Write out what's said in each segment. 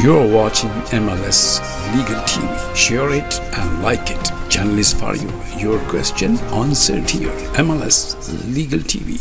You're watching MLS Legal TV. Share it and like it. Channel is for you. Your question answered here. MLS Legal TV.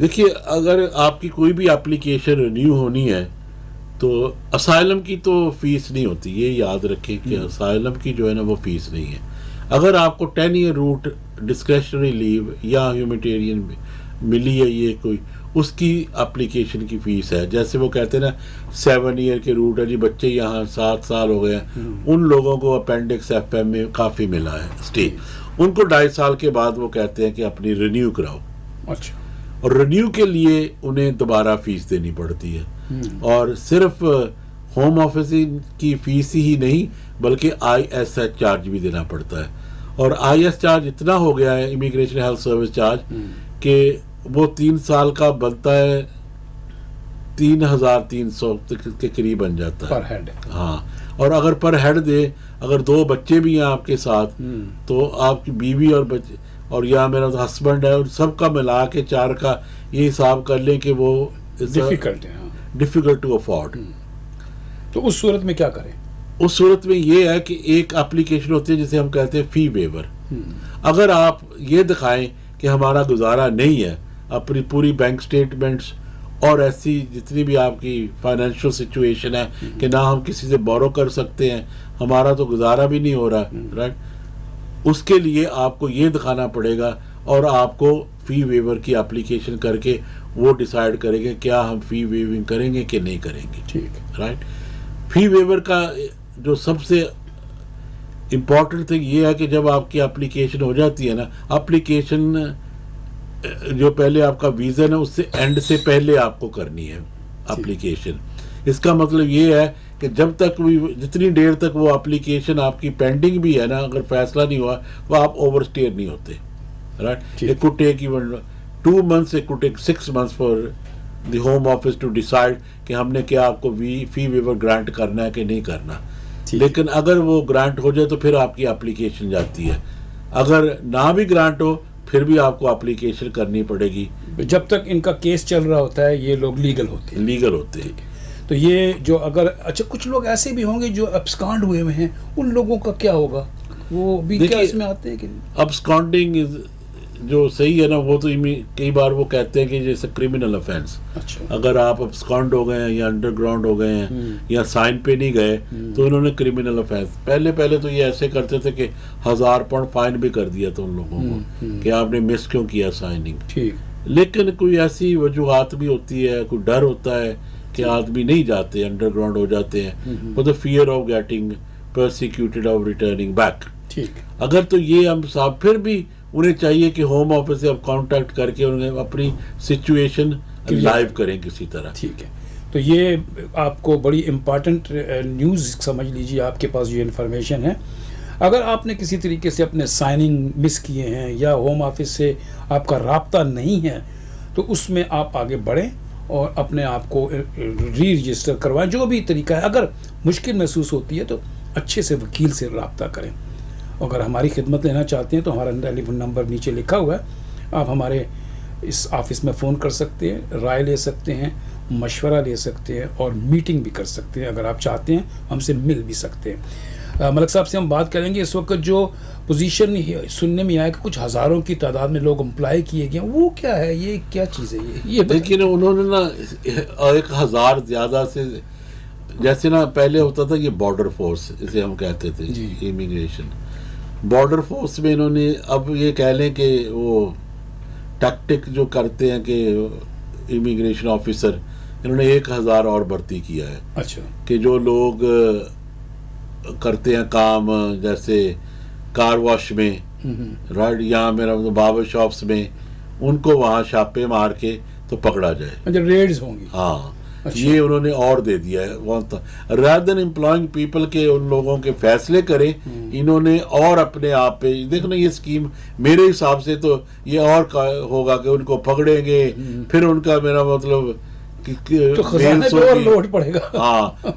دیکھیے اگر آپ کی کوئی بھی application renew ہونی ہے تو اسائلم کی تو فیس نہیں ہوتی, یہ یاد رکھیں کہ اسائلم کی جو ہے نا وہ فیس نہیں ہے. اگر آپ کو 10 ایئر روٹ ڈسکریشنری لیو یا ہیومینٹیرین ملی ہے یہ کوئی, اس کی اپلیکیشن کی فیس ہے. جیسے وہ کہتے ہیں نا 7 ایئر کے روٹ ہے جی, بچے یہاں 7 سال ہو گئے ہیں, ان لوگوں کو اپینڈکس ایف ایم میں کافی ملا ہے اسٹے, ان کو 2.5 سال کے بعد وہ کہتے ہیں کہ اپنی رینیو کراؤ. اچھا. اور رینیو کے لیے انہیں دوبارہ فیس دینی پڑتی ہے, اور صرف ہوم آفس کی فیس ہی نہیں بلکہ آئی ایس ایچ چارج بھی دینا پڑتا ہے. اور آئی ایس چارج اتنا ہو گیا ہے, امیگریشن ہیلتھ سروس چارج, کہ وہ 3 سال کا بنتا ہے 3,300 کے قریب بن جاتا ہے پر ہیڈ. ہاں, اور اگر پر ہیڈ دے, اگر 2 بچے بھی ہیں آپ کے ساتھ تو آپ کی بیوی اور بچے اور یا میرا ہسبینڈ ہے, اور سب کا ملا کے 4 کا یہ حساب کر لیں کہ وہ ڈیفیکلٹ ہے. Difficult to afford. تو اس صورت میں کیا کریں؟ اس صورت میں یہ ہے کہ ایک اپلیکیشن ہوتی ہے جسے ہم کہتے ہیں فی ویور. اگر آپ یہ دکھائیں کہ ہمارا گزارا نہیں ہے, اپنی پوری بینک سٹیٹمنٹس اور ایسی جتنی بھی آپ کی فائنینشیل سچویشن ہے کہ نہ ہم کسی سے بورو کر سکتے ہیں, ہمارا تو گزارا بھی نہیں ہو رہا, رائٹ, اس کے لیے آپ کو یہ دکھانا پڑے گا, اور آپ کو فی ویور کی اپلیکیشن کر کے وہ ڈیسائیڈ کریں گے کیا ہم فی ویونگ کریں گے کہ نہیں کریں گے. ٹھیک, رائٹ. فی ویور کا جو سب سے امپورٹنٹ تھنگ یہ ہے کہ جب آپ کی اپلیکیشن ہو جاتی ہے نا, اپلیکیشن جو پہلے آپ کا ویزا ہے اس سے اینڈ سے پہلے آپ کو کرنی ہے اپلیکیشن. اس کا مطلب یہ ہے کہ جب تک جتنی دیر تک وہ اپلیکیشن آپ کی پینڈنگ بھی ہے نا, اگر فیصلہ نہیں ہوا وہ آپ اوور اسٹیئر نہیں ہوتے, right. It could take even 2 months, it could take 6 months for the home office to decide کہ ہم نے کیا آپ کو فی ویور گرانٹ کرنا ہے کہ نہیں کرنا. لیکن اگر وہ گرانٹ ہو جائے تو پھر آپ کی اپلیکیشن جاتی ہے, اگر نہ بھی گرانٹ ہو پھر بھی آپ کو اپلیکیشن کرنی پڑے گی. جب تک ان کا کیس چل رہا ہوتا ہے یہ لوگ لیگل ہوتے ہیں. تو یہ جو اگر اچھا کچھ لوگ ایسے بھی ہوں گے جو ابسکانڈ ہوئے ہوئے ہیں, ان لوگوں کا کیا ہوگا؟ وہ بھی کیا اس میں آتے ہیں کہ ابسکانڈنگ جو صحیح ہے نا, وہ تو کئی بار وہ کہتے ہیں کہ جیسے کرمنل افینس. اگر آپ ابسکانڈ ہو گئے ہیں یا انڈر گراؤنڈ ہو گئے ہیں یا سائن پہ نہیں گئے تو انہوں نے کرمنل افینس. پہلے تو یہ ایسے کرتے تھے کہ 1000 پاؤنڈ فائن بھی کر دیا تھا ان لوگوں کو کہ آپ نے مس کیوں کیا سائننگ. لیکن کوئی ایسی وجوہات بھی ہوتی ہے, کوئی ڈر ہوتا ہے کہ آدمی نہیں جاتے, انڈر گراؤنڈ ہو جاتے ہیں, وہ the fear of getting persecuted of returning back. اگر تو یہ ہم صاحب پھر بھی انہیں چاہیے کہ ہوم آفس سے اب کانٹیکٹ کر کے انہیں اپنی سچویشن لائیو کریں کسی طرح. ٹھیک ہے, تو یہ آپ کو بڑی امپارٹنٹ نیوز سمجھ لیجیے, آپ کے پاس یہ انفارمیشن ہے. اگر آپ نے کسی طریقے سے اپنے سائننگ مس کیے ہیں یا ہوم آفس سے آپ کا رابطہ نہیں ہے تو اس میں آپ آگے بڑھیں اور اپنے آپ کو ری رجسٹر کروائیں, جو بھی طریقہ ہے. اگر مشکل محسوس ہوتی ہے تو اچھے سے وکیل سے رابطہ کریں. اگر ہماری خدمت لینا چاہتے ہیں تو ہمارا ٹیلی فون نمبر نیچے لکھا ہوا ہے, آپ ہمارے اس آفس میں فون کر سکتے ہیں, رائے لے سکتے ہیں, مشورہ لے سکتے ہیں اور میٹنگ بھی کر سکتے ہیں. اگر آپ چاہتے ہیں ہم سے مل بھی سکتے ہیں. ملک صاحب سے ہم بات کریں گے. اس وقت جو پوزیشن سننے میں آیا کہ کچھ ہزاروں کی تعداد میں لوگ امپلائی کیے گئے, وہ کیا ہے, یہ کیا چیز ہے؟ یہ دیکھیے نا, انہوں نے نا 1000 زیادہ سے, جیسے نا پہلے ہوتا تھا یہ بارڈر فورس اسے ہم کہتے تھے, امیگریشن بارڈر فورس میں انہوں نے اب یہ کہہ لیں کہ وہ ٹیکٹک جو کرتے ہیں کہ امیگریشن آفیسر, انہوں نے 1000 اور بھرتی کیا ہے. اچھا, کہ جو لوگ کرتے ہیں کام جیسے کار واش میں, رائٹ, یا میرا باربر شاپس میں, ان کو وہاں چھاپے مار کے تو پکڑا جائے. اچھا, ریڈز ہوں گی. ہاں, یہ انہوں نے اور دے دیا ہے. rather than employing people کے ان لوگوں کے فیصلے کریں, انہوں نے اور اپنے آپ پہ دیکھنا یہ اسکیم میرے حساب سے تو یہ اور ہوگا کہ ان کو پکڑیں گے, پھر ان کا میرا مطلب تو خزانے پہ اور لوڈ پڑے گا. ہاں,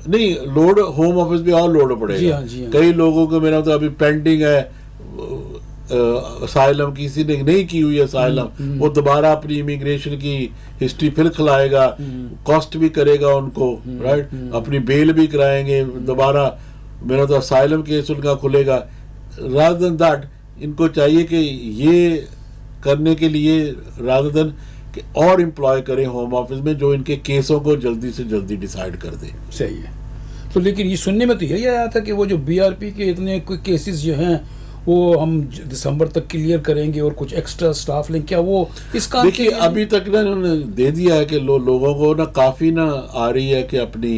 نہیں لوڈ ہوم آفس بھی اور لوڈ پڑے گا. کئی لوگوں کو میرا تو ابھی پینڈنگ ہے اسائلم, کسی نے نہیں کی ہوئی اسائلم, وہ دوبارہ اپنی امیگریشن کی ہسٹری پھر کھلائے گا, کاسٹ بھی کرے گا ان کو, رائٹ, اپنی بیل بھی کرائیں گے دوبارہ, میرا تو اسائلم کیس ان کا کھلے گا. rather than that ان کو چاہیے کہ یہ کرنے کے لیے rather than کہ اور امپلائے کریں ہوم آفس میں جو ان کے کیسوں کو جلدی سے جلدی ڈیسائیڈ کر دیں. صحیح ہے. تو لیکن یہ سننے میں تو یہی آیا تھا کہ وہ جو بی آر پی کے اتنے کوئی کیسز جو ہیں وہ ہم دسمبر تک کلیئر کریں گے اور کچھ ایکسٹرا سٹاف لیں. کیا وہ اس کام دیکھیے ابھی تک نا انہوں نے دے دیا ہے کہ لوگوں کو نا کافی نا آ رہی ہے کہ اپنی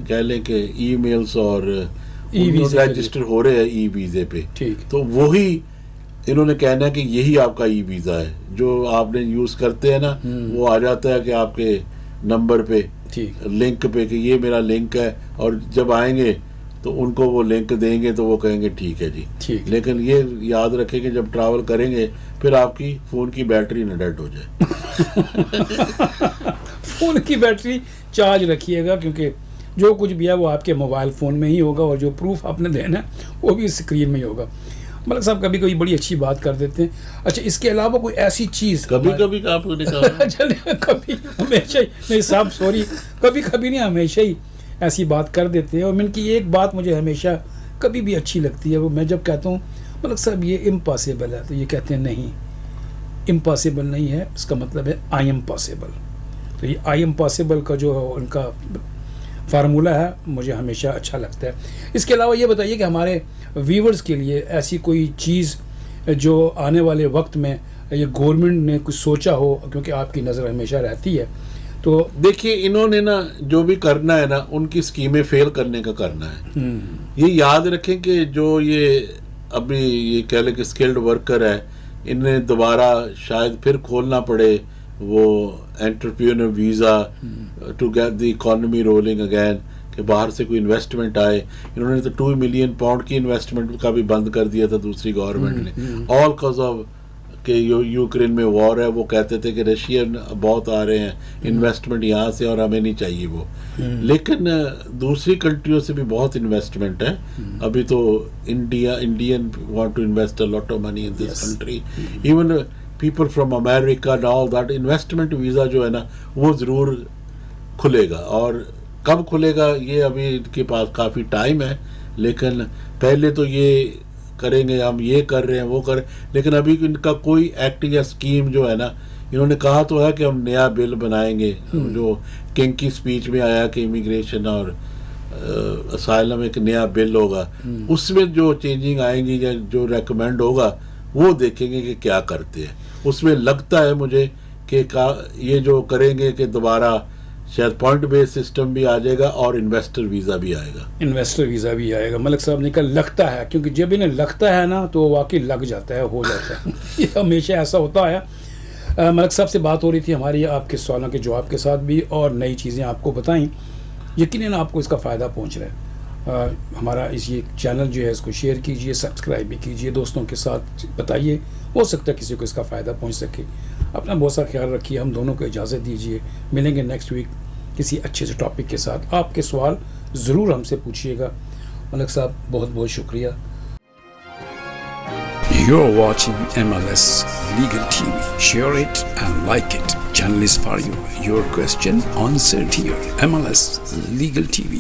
کہہ لیں کہ ای میلز اور رجسٹر ہو رہے ہیں ای ویزے پہ. تو وہی انہوں نے کہنا ہے کہ یہی آپ کا ای ویزا ہے جو آپ نے یوز کرتے ہیں نا وہ آ جاتا ہے کہ آپ کے نمبر پہ لنک پہ کہ یہ میرا لنک ہے, اور جب آئیں گے تو ان کو وہ لنک دیں گے تو وہ کہیں گے ٹھیک ہے جی. لیکن یہ یاد رکھیں کہ جب ٹریول کریں گے پھر آپ کی فون کی بیٹری نہ ڈیڈ ہو جائے. فون کی بیٹری چارج رکھیے گا کیونکہ جو کچھ بھی ہے وہ آپ کے موبائل فون میں ہی ہوگا اور جو پروف آپ نے دینا ہے وہ بھی اسکرین میں ہی ہوگا. ملک صاحب کبھی کبھی بڑی اچھی بات کر دیتے ہیں. اچھا اس کے علاوہ کوئی ایسی چیز کبھی کبھی آپ نے کہا کبھی ہمیشہ ہی نہیں صاحب سوری کبھی کبھی نہیں ہمیشہ ہی ایسی بات کر دیتے ہیں. اور من کی ایک بات مجھے ہمیشہ کبھی بھی اچھی لگتی ہے, وہ میں جب کہتا ہوں ملک صاحب یہ امپاسبل ہے تو یہ کہتے ہیں نہیں امپاسبل نہیں ہے, اس کا مطلب ہے آئی ایم پاسبل. تو یہ آئی ایم پاسبل کا جو ان کا فارمولہ ہے مجھے ہمیشہ اچھا لگتا ہے. اس کے علاوہ یہ بتائیے کہ ہمارے ویورز کے لیے ایسی کوئی چیز جو آنے والے وقت میں یہ گورنمنٹ نے کچھ سوچا ہو, کیونکہ آپ کی نظر ہمیشہ رہتی ہے. تو دیکھیے انہوں نے نا جو بھی کرنا ہے نا ان کی اسکیمیں فیل کرنے کا کرنا ہے. یہ یاد رکھیں کہ جو یہ ابھی یہ کہہ لیں کہ اسکلڈ ورکر ہے انہیں دوبارہ شاید پھر کھولنا پڑے وہ entrepreneur visa to get the economy rolling again, کہ باہر سے کوئی انویسٹمنٹ آئے. انہوں نے تو 2 ملین پاؤنڈ کی انویسٹمنٹ کا بھی بند کر دیا تھا دوسری گورنمنٹ نے, آل کاز آف کہ یوکرین میں وار ہے. وہ کہتے تھے کہ رشین بہت آ رہے ہیں انویسٹمنٹ یہاں سے اور ہمیں نہیں چاہیے وہ. لیکن دوسری کنٹریوں سے بھی بہت انویسٹمنٹ ہے. ابھی تو Indian want to invest a lot of money in this country. Even people from America and all that. Investment visa جو ہے نا وہ ضرور کھلے گا, اور کب کھلے گا یہ ابھی ان کے پاس کافی ٹائم ہے. لیکن پہلے تو یہ کریں گے ہم یہ کر رہے ہیں وہ کر رہے ہیں, لیکن ابھی ان کا کوئی ایکٹ یا اسکیم جو ہے نا انہوں نے کہا تو ہے کہ ہم نیا بل بنائیں گے. جو کنگ کی اسپیچ میں آیا کہ امیگریشن اور اسائلم ایک نیا بل ہوگا, اس میں جو چینجنگ آئیں گی یا جو ریکمینڈ ہوگا وہ دیکھیں گے کہ کیا کرتے ہیں. اس میں لگتا ہے مجھے کہ یہ جو کریں گے کہ دوبارہ شاید پوائنٹ بیس سسٹم بھی آ جائے گا اور انویسٹر ویزا بھی آئے گا. انویسٹر ویزا بھی آئے گا. ملک صاحب نے کہا لگتا ہے, کیونکہ جب انہیں لگتا ہے نا تو واقعی لگ جاتا ہے, ہو جاتا ہے. یہ ہمیشہ ایسا ہوتا ہے. ملک صاحب سے بات ہو رہی تھی ہماری آپ کے سوالوں کے جواب کے ساتھ بھی, اور نئی چیزیں آپ کو بتائیں. یقیناً آپ کو اس کا فائدہ پہنچ رہا ہے. ہمارا یہ چینل جو ہے اس کو شیئر کیجئے, سبسکرائب بھی کیجئے, دوستوں کے ساتھ بتائیے, ہو سکتا ہے کسی کو اس کا فائدہ پہنچ سکے. اپنا بہت سا خیال رکھیے. ہم دونوں کو اجازت دیجیے. ملیں گے نیکسٹ ویک کسی اچھے سے ٹاپک کے ساتھ. آپ کے سوال ضرور ہم سے پوچھیے گا. ملک صاحب بہت بہت شکریہ. You're watching MLS Legal TV. Share it and like it. Channel is for you. Your question answered here. MLS Legal TV.